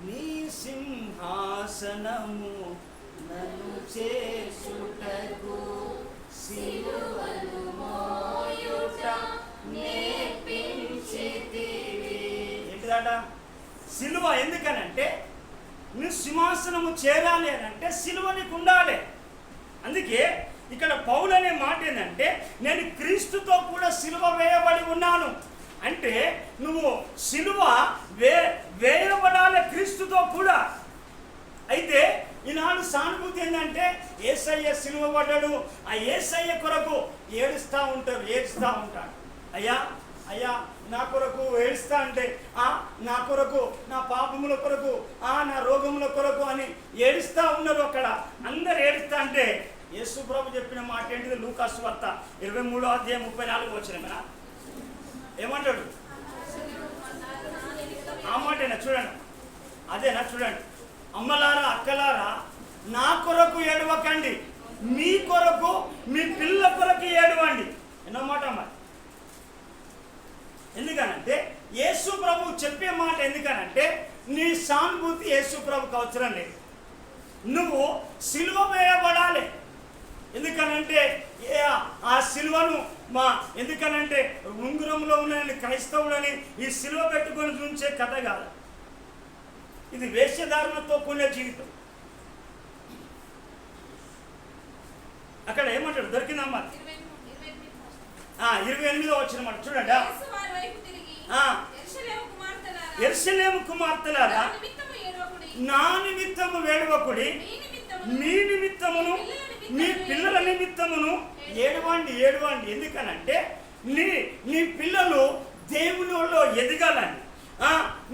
నీ సింహాసనము నన్ను చేసుటకు సిలువను మోయుట ఏంటిదట సిలువ. ఎందుకనంటే నువ్వు సింహాసనము చేరాలి అని అంటే సిలువ నీకు ఉండాలి. అందుకే ఇక్కడ పౌలు అనే మాట ఏంటంటే నేను క్రీస్తుతో కూడా సిలువ వేయబడి ఉన్నాను అంటే నువ్వు సిలువ వేయబడాలి క్రీస్తుతో కూడా. అయితే ఈనాడు సానుభూతి ఏంటంటే యేసయ్య సిలువ పడ్డాడు, ఆ యేసయ్య కొరకు ఏడుస్తూ ఉంటాడు. అయ్యా నా కొరకు ఏడుస్తా అంటే నా కొరకు, నా పాపముల కొరకు, నా రోగముల కొరకు అని ఏడుస్తూ ఉన్నారు. అక్కడ అందరు ఏడుస్తా అంటే యేసు ప్రభు చెప్పిన మాట ఏంటిది? లూకాసు వార్త 23వ అధ్యాయం 34 వచనం ఏమంటాడు? ఆ మాటేనా? చూడండి, అదేనా? చూడండి, అమ్మలారా అక్కలారా నా కొరకు ఏడవకండి, మీ కొరకు మీ పిల్ల కొరకు ఏడవండి. ఎన్నమాట మరి? ఎందుకనంటే యేసు ప్రభు చెప్పే మాట. ఎందుకనంటే నీ సానుభూతి యేసు ప్రభుకి అవసరం లేదు, నువ్వు సిలువ వేయబడాలి. ఎందుకనంటే ఆ సిలువను ఎందుకనంటే ఉంగురంలో ఉన్న క్రైస్తవులని ఈ సిలువ పెట్టుకొని చూంచే కథ కాదు, ఇది వేషధారణతో కూడిన జీవితం. అక్కడ ఏమంటాడు? దొరికిందమ్మా 28వ వచనం చూడండి. యెరూషలేము కుమార్తెలారా, నా నిమిత్తము ఏడవకుడి. నా నిమిత్తము వేడవకుడి, మీ నిమిత్తమును మీ పిల్లల నిమిత్తమును ఏడవండి ఏడవండి. ఎందుకనంటే నీ పిల్లలు దేవునిలో ఎదగాలని,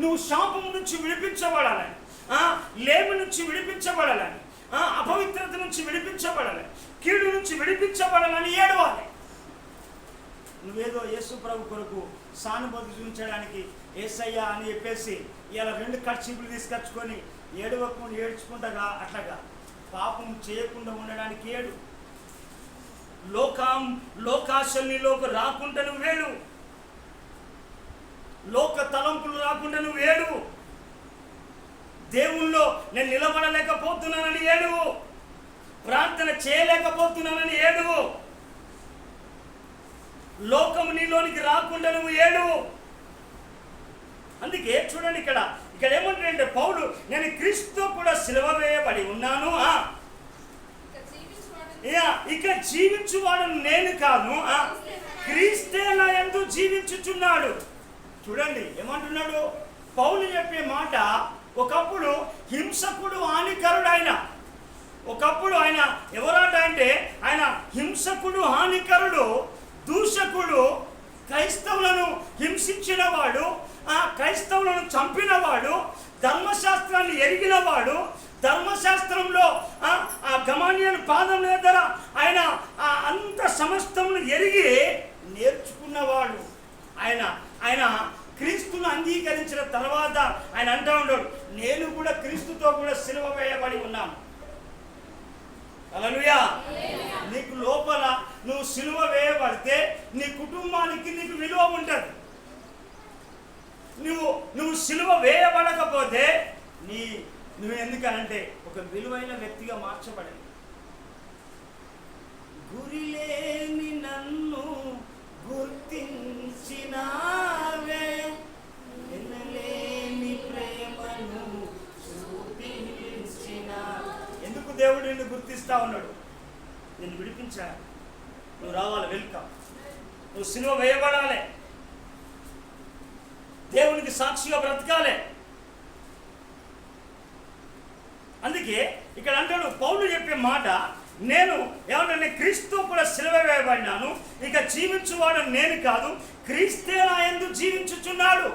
నువ్వు శాపం నుంచి విడిపించబడాలని, లేమి నుంచి విడిపించబడాలని, అపవిత్రత నుంచి విడిపించబడాలని, కీడు నుంచి విడిపించబడాలని ఏడవాలి. నువ్వేదో యేసు ప్రభు కొరకు సానుభూతి చూపించడానికి యేసయ్యా అని చెప్పేసి ఇలా 2 కర్చీపులు తీసుకొచ్చుకొని ఏడవకుండా ఏడ్చుకుంటగా అట్లాగా పాపం చేయకుండా ఉండడానికి ఏడు. లోకాశల్నిలోకి రాకుండా నువ్వు వేడు, లోక తలంపులు రాకుండా నువ్వు ఏడు, దేవుల్లో నేను నిలబడలేకపోతున్నానని ఏడువు, ప్రార్థన చేయలేకపోతున్నానని ఏడువు, లోకము నీలోనికి రాకుండా నువ్వు ఏడువు. అందుకే చూడండి ఇక్కడ ఏమంటాడంటే పౌలు, నేను క్రీస్తుతో కూడా సిలువ వేయబడి ఉన్నాను, ఇక జీవించువాడు నేను కాను, క్రీస్తే నా యందు జీవించుచున్నాడు. చూడండి ఏమంటున్నాడు పౌలు చెప్పే మాట. ఒకప్పుడు హింసకుడు హానికరుడు ఆయన. ఒకప్పుడు ఆయన ఎవరంట అంటే ఆయన హింసకుడు, హానికరుడు, దూషకుడు, క్రైస్తవులను హింసించినవాడు, క్రైస్తవులను చంపినవాడు, ధర్మశాస్త్రాన్ని ఎరిగినవాడు, ధర్మశాస్త్రంలో ఆ గమాన్యుని పాదం దగ్గర ఆయన అంత సమస్తమును ఎరిగి నేర్చుకున్నవాడు. ఆయన క్రీస్తును అంగీకరించిన తర్వాత ఆయన అంటూ ఉన్నాడు, నేను కూడా క్రీస్తుతో కూడా సిలువ వేయబడి ఉన్నాను. హల్లెలూయా. నీకు లోపల నువ్వు సిలువ వేయబడితే నీ కుటుంబానికి నీకు విలువ ఉంటుంది. నువ్వు సిలువ వేయబడకపోతే నువ్వు ఎందుకనంటే ఒక విలువైన వ్యక్తిగా మార్చబడింది. గురిలేని నన్ను గుర్తించినావే, ఎనలేని ప్రేమను చూపించిన. ఎందుకు దేవుడు నిన్ను గుర్తిస్తా ఉన్నాడు? నిన్ను విడిపించా, నువ్వు రావాలి, వెల్కమ్, నువ్వు సిలువ వేయబడాలి, దేవునికి సాక్షిగా బ్రతకాలి. అందుకే ఇక్కడ అంటాడు పౌలు చెప్పే మాట, నేను ఏమంటే క్రీస్తు కూడా సిలువ వేయబడినాను, ఇక జీవించువాడు నేను కాదు, క్రీస్తే నా యందు జీవించుచున్నాడు.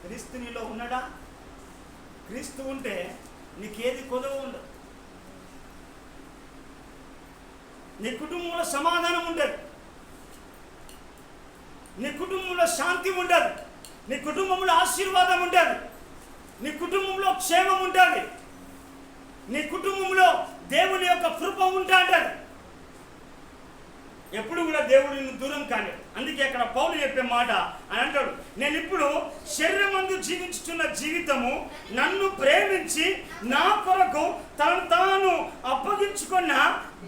క్రీస్తు నీలో ఉన్నాడా? క్రీస్తు ఉంటే నీకేది కొదవ ఉండదు, నీ కుటుంబంలో సమాధానం ఉండదు, నీ కుటుంబంలో శాంతి ఉండదు, నీ కుటుంబంలో ఆశీర్వాదం ఉండదు, నీ కుటుంబంలో క్షేమం ఉంటుంది, నీ కుటుంబంలో దేవుని యొక్క కృప ఉంటాడు. ఎప్పుడు కూడా దేవుడు నిన్ను దూరం కానీ. అందుకే అక్కడ పౌలు చెప్పే మాట అని అంటాడు, నేను ఇప్పుడు శరీరమందు జీవించుతున్న జీవితము నన్ను ప్రేమించి నా కొరకు తాను అప్పగించుకున్న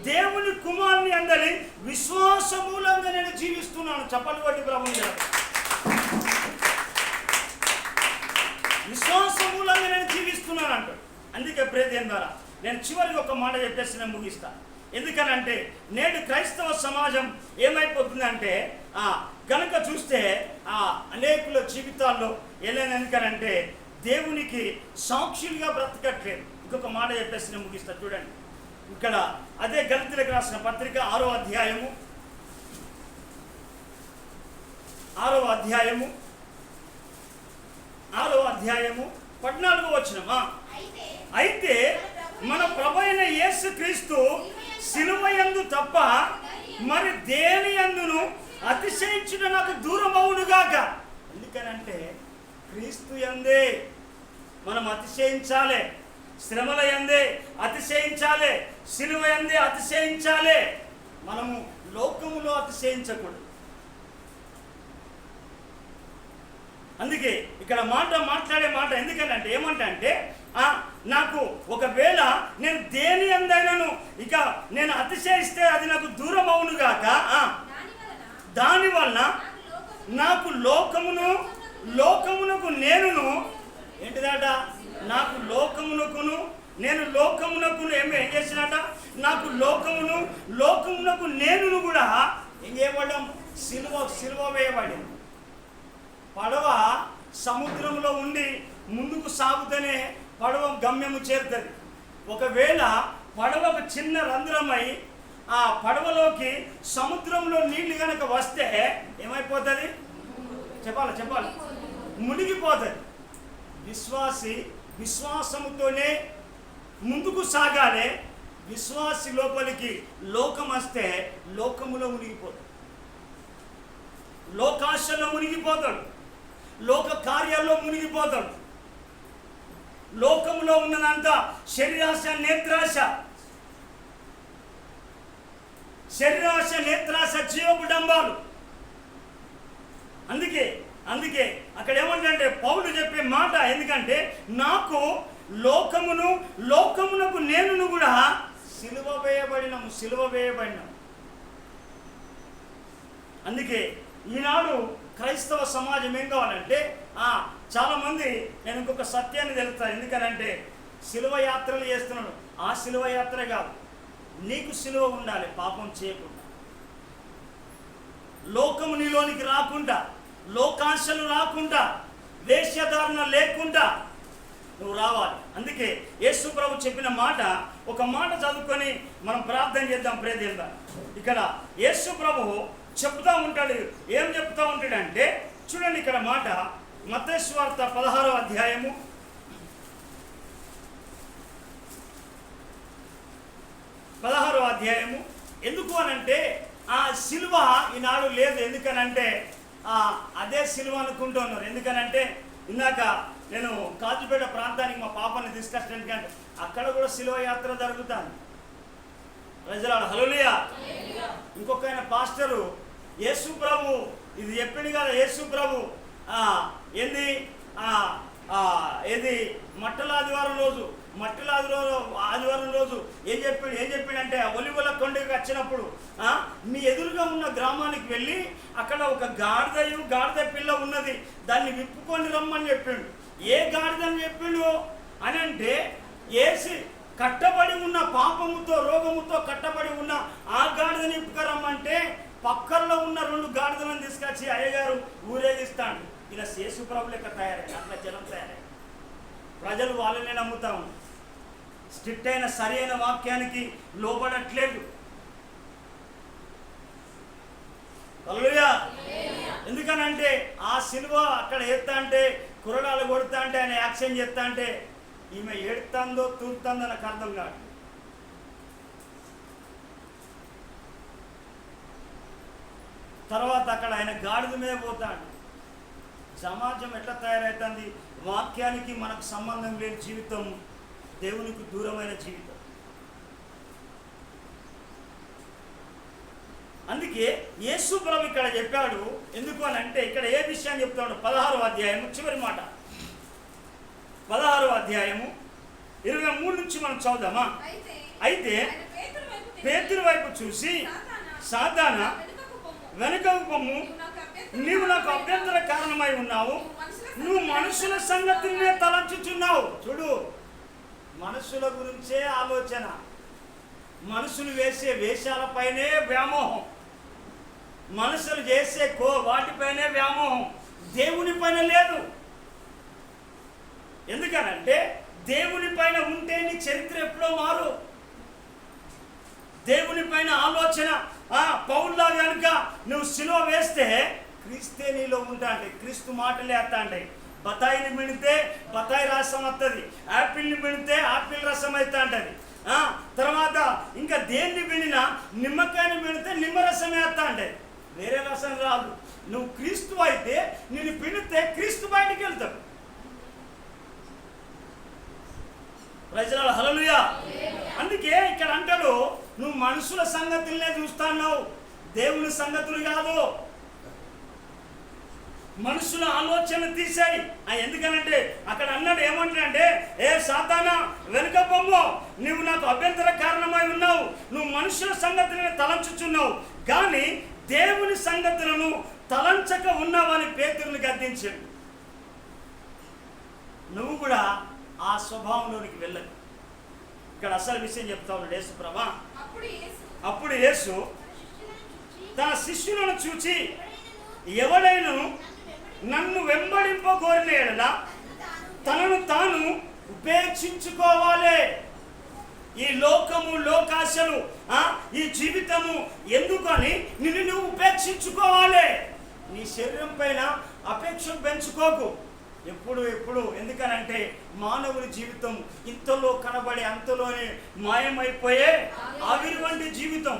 దేవుని కుమారుని అందరి విశ్వాస మూలంగా నేను జీవిస్తున్నాను. చెప్పలు కొట్టి ప్రభువు విశ్వాస మూలంగా నేను జీవిస్తున్నాను అంటాడు. అందుకే ప్రేదేం ద్వారా నేను చివరికి ఒక మాట చెప్పేసి నేను ముగిస్తాను. ఎందుకనంటే నేడు క్రైస్తవ సమాజం ఏమైపోతుందంటే కనుక చూస్తే అనేకుల జీవితాల్లో ఎందుకనంటే దేవునికి సాక్షులుగా బ్రతకట్లేదు. ఇంకొక మాట చెప్పేసి నేను ముగిస్తాను. చూడండి ఇక్కడ అదే గళితులకు రాసిన పత్రిక 6వ అధ్యాయము 14వ వచనమా, అయితే మన ప్రభువైన యేసుక్రీస్తు సిలువయందు తప్ప మరి దేని యందును అతిశయించుట నాకు దూరమవునుగాక. ఎందుకనంటే క్రీస్తు యందే మనం అతిశయించాలి, శ్రమల యందే అతిశయించాలి, సిలువ యందే అతిశయించాలి. మనము లోకములో అతిశయించకూడదు. అందుకే ఇక్కడ మాట్లాడే మాట ఎందుకంటే ఏమంటే నాకు ఒకవేళ నేను దేని అందైనను ఇక నేను అతిశయిస్తే అది నాకు దూరం అవునుగాక, దానివల్ల నాకు లోకమునకు నేనును ఏంటిదట, నాకు లోకమునకు ఏం చేసినట, నాకు లోకమునకు నేనును కూడా ఏం చేయబడ్డాం, సిలువ వేయబడింది. పడవ సముద్రంలో ఉండి ముందుకు సాగుతూనే పడవ గమ్యము చేరుతుంది. ఒకవేళ పడవ ఒక చిన్న రంధ్రమై ఆ పడవలోకి సముద్రంలో నీళ్లు కనుక వస్తే ఏమైపోతుంది? చెప్పాలి మునిగిపోతుంది. విశ్వాసి విశ్వాసముతోనే ముందుకు సాగాలి. విశ్వాసి లోపలికి లోకం వస్తే లోకములో మునిగిపోతాడు, లోకాశలో మునిగిపోతాడు, లోక కార్యాల్లో మునిగిపోతాడు. లోకంలో ఉన్నదంతా శరీరాశ నేత్రాశ జీవపుడంబాలు. అందుకే అక్కడ ఏమంటే పౌలు చెప్పే మాట, ఎందుకంటే నాకు లోకమునకు నేను కూడా సిలువ వేయబడినాము. అందుకే ఈనాడు క్రైస్తవ సమాజం ఏం కావాలంటే, చాలామంది నేను ఇంకొక సత్యాన్ని తెలుస్తాను. ఎందుకనంటే సిలువ యాత్రలు చేస్తున్నాడు. ఆ సిలువ యాత్ర కాదు, నీకు సిలువ ఉండాలి. పాపం చేయకుండా, లోకము నీలోనికి రాకుండా, లోకాంశలు రాకుండా, వేశ్యధారణ లేకుండా నువ్వు రావాలి. అందుకే యేసు ప్రభు చెప్పిన మాట, ఒక మాట చదువుకొని మనం ప్రార్థన చేద్దాం. ప్రేదేంగా ఇక్కడ యేసు ప్రభు చెప్తా ఉంటాడు. ఏం చెప్తా ఉంటాడంటే చూడండి, ఇక్కడ మాట మత్తయి సువార్త 16వ అధ్యాయము 16వ అధ్యాయము. ఎందుకు అనంటే ఆ సిలువ ఈనాడు లేదు. ఎందుకనంటే అదే సిలువ అనుకుంటున్నారు. ఎందుకనంటే ఇందాక నేను కాజుపేట ప్రాంతానికి మా పాపని తీసుకొచ్చాను. ఎందుకంటే అక్కడ కూడా సిలువ యాత్ర జరుగుతాను. ప్రజలాడు హల్లెలూయా. ఇంకొక ఆయన పాస్టరు యేసు ప్రభు ఇది చెప్పింది కదా, యేసు ప్రభు ఏది మట్టల ఆదివారం రోజు ఏం చెప్పిండంటే ఒలివల కొండకి వచ్చినప్పుడు మీ ఎదురుగా ఉన్న గ్రామానికి వెళ్ళి అక్కడ ఒక గాడిద పిల్ల ఉన్నది, దాన్ని విప్పుకొని రమ్మని చెప్పిండు. ఏ గాడిదని చెప్పిండు అని అంటే, ఏసి కట్టబడి ఉన్న పాపముతో రోగముతో కట్టబడి ఉన్న ఆ గాడిదని విప్పుకరమ్మంటే పక్కల్లో ఉన్న 2 గాడిదలను తీసుకొచ్చి అయ్యగారు ఊరేగిస్తాడు. ఇలా యేసు ప్రభు లెక్క తయారై అట్లా జనం తయారై ప్రజలు వాళ్ళనే నమ్ముతా ఉన్నారు. స్ట్రిక్ట్ అయిన సరైన వాక్యానికి లోబడట్లేదు. హల్లెలూయా. ఎందుకనంటే ఆ సిలువ అక్కడ ఎత్తా అంటే, కురడాలు కొడతా అంటే, ఆయన యాక్షన్ చేస్తా అంటే ఈమె ఏడుతుందో తూరుతుందో నాకు అర్థం కాదు. తర్వాత అక్కడ ఆయన గాడిద మీద పోతాడు. సమాజం ఎట్లా తయారవుతుంది? వాక్యానికి మనకు సంబంధం లేని జీవితం, దేవునికి దూరమైన జీవితం. అందుకే యేసు ప్రభు ఇక్కడ చెప్పాడు. ఎందుకు అని అంటే ఇక్కడ ఏ విషయాన్ని చెప్తాడు? 16వ అధ్యాయము చివరి మాట, 16వ అధ్యాయము 23 నుంచి మనం చదువుదామా? అయితే పేతురు వైపు చూసి, సాతానా వెనుకకు పొమ్ము, నీవు నాకు అభ్యంతర కారణమై ఉన్నావు, నువ్వు మనుషుల సంగతినే తలంచుచున్నావు. చూడు, మనుషుల గురించే ఆలోచన, మనుషులు వేసే వేషాలపైనే వ్యామోహం, మనుషులు చేసే వాటిపైనే వ్యామోహం, దేవుని పైన లేదు. ఎందుకనంటే దేవుని పైన ఉంటే నీ చరిత్ర ఎప్పుడో మారు. దేవుని పైన ఆలోచన పౌల్లా కనుక నువ్వు సిలువ వేస్తే క్రీస్తే నీలో ఉంటా అంటే, క్రీస్తు మాటలే వస్తా అంటే. బతాయిని మిడితే బతాయి రసం వస్తుంది, యాపిల్ని మిడితే ఆపిల్ రసం అవుతా ఉంటుంది. తర్వాత ఇంకా దేన్ని విడినా నిమ్మకాయని మిడితే నిమ్మరసమే వస్తా అంటే, వేరే రసం రాదు. నువ్వు క్రీస్తు అయితే నిన్ను పిండితే క్రీస్తు బయటికి వెళ్తాడు. ప్రజలు హల్లెలూయా. అందుకే ఇక్కడ అంటాడు, నువ్వు మనుషుల సంగతులనే చూస్తున్నావు, దేవుని సంగతులు కాదు. మనుషుల ఆలోచన తీసాయి. ఎందుకనంటే అక్కడ అన్నాడు ఏమంటాడంటే, ఏ సాతానా వెనుక పొమ్ము, నువ్వు నాకు అభ్యంతర కారణమై ఉన్నావు, నువ్వు మనుషుల సంగతులను తలంచుచున్నావు, కానీ దేవుని సంగతులను తలంచక ఉన్నావని పేతురుని గద్దించాడు. నువ్వు కూడా ఆ స్వభావంలోనికి వెళ్ళదు. ఇక్కడ అసలు విషయం చెప్తా ఉన్నాడు యేసు ప్రభా. అప్పుడు యేసు తన శిష్యులను చూచి, ఎవడైనా నన్ను వెంబడింపగోరిన ఎడల తనను తాను ఉపేక్షించుకోవాలి. ఈ లోకము, లోకాశలు, ఈ జీవితము ఎందుకని నిన్ను నువ్వు ఉపేక్షించుకోవాలి. నీ శరీరం పైన అపేక్ష పెంచుకోకు ఎప్పుడు. ఎందుకనంటే మానవుని జీవితం ఇంతలో కనబడి అంతలోనే మాయమైపోయే ఆవిరి వంటి జీవితం.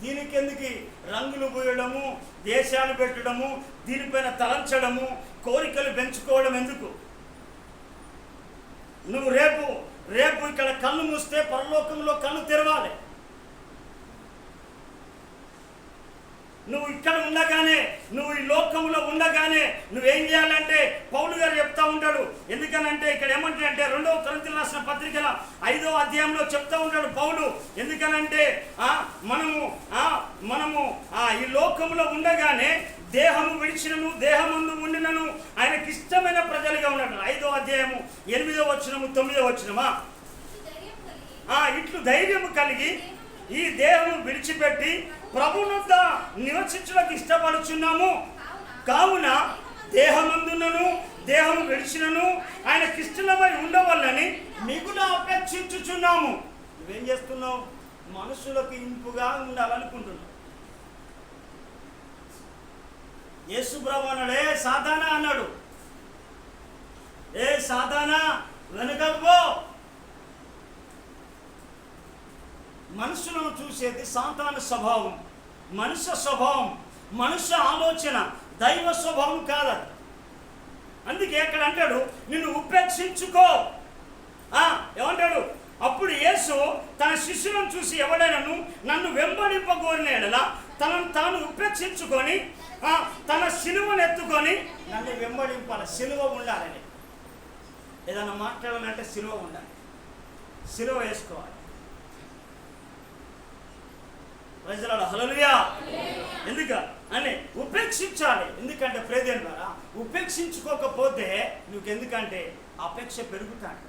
దీనికి ఎందుకు రంగులు పూయడము, దేశాలు పెట్టడము, దీనిపైన తలంచడము, కోరికలు పెంచుకోవడం ఎందుకు? నువ్వు రేపు ఇక్కడ కళ్ళు మూస్తే పరలోకంలో కళ్ళు తెరవాలి. నువ్వు ఇక్కడ ఉండగానే, నువ్వు ఈ లోకంలో ఉండగానే నువ్వేం చేయాలంటే పౌలు గారు చెప్తా ఉంటాడు. ఎందుకనంటే ఇక్కడ ఏమంటాడంటే 2వ కొరింథీయులకు రాసిన పత్రికల 5వ అధ్యాయంలో చెప్తా ఉంటాడు పౌలు. ఎందుకనంటే మనము ఈ లోకంలో ఉండగానే దేహము విడిచినను దేహమందు ఉండినను ఆయనకి ఇష్టమైన ప్రజలుగా ఉన్నాడు. 5వ అధ్యాయము 8వ వచనము 9వ వచనమా, ఇట్లు ధైర్యము కలిగి ఈ దేహము విడిచిపెట్టి ప్రభువునొద్ద నివసించుటకు ఇష్టపడుచున్నాము. కావున దేహమందునను దేహము విడిచినను ఆయనకిష్టమై ఉండవల్లని మిగుల అపేక్షించుచున్నాము. నువ్వేం చేస్తున్నావు? మనుషులకు ఇంపుగా ఉండాలనుకుంటున్నావు. యేసు ప్రభు అన్నాడు, ఏ సాతానా అన్నాడు, ఏ సాతానా వెనుకకు పో. మనుషులను చూసేది సాతాను స్వభావం, మనుష్య స్వభావం, మనుష్య ఆలోచన, దైవ స్వభావం కాదు. అందుకే ఇక్కడ అంటాడు నిన్ను ఉపేక్షించుకో. ఏమంటాడు? అప్పుడు యేసు తన శిష్యులను చూసి ఎవడైనాను నన్ను వెంబడింపగోరిన ఎడల తనను తాను ఉపేక్షించుకొని తన సిలువను ఎత్తుకొని నన్ను వెంబడింపాలి. సిలువ ఉండాలని. ఏదైనా మాట్లాడాలంటే సిలువ ఉండాలి, సిలువ వేసుకోవాలి. ప్రజలాడు హల్లెలూయా. ఎందుకు అని ఉపేక్షించాలి. ఎందుకంటే ప్రేదేన్ ద్వారా ఉపేక్షించుకోకపోతే నువ్వు ఎందుకంటే అపేక్ష పెరుగుతాడు.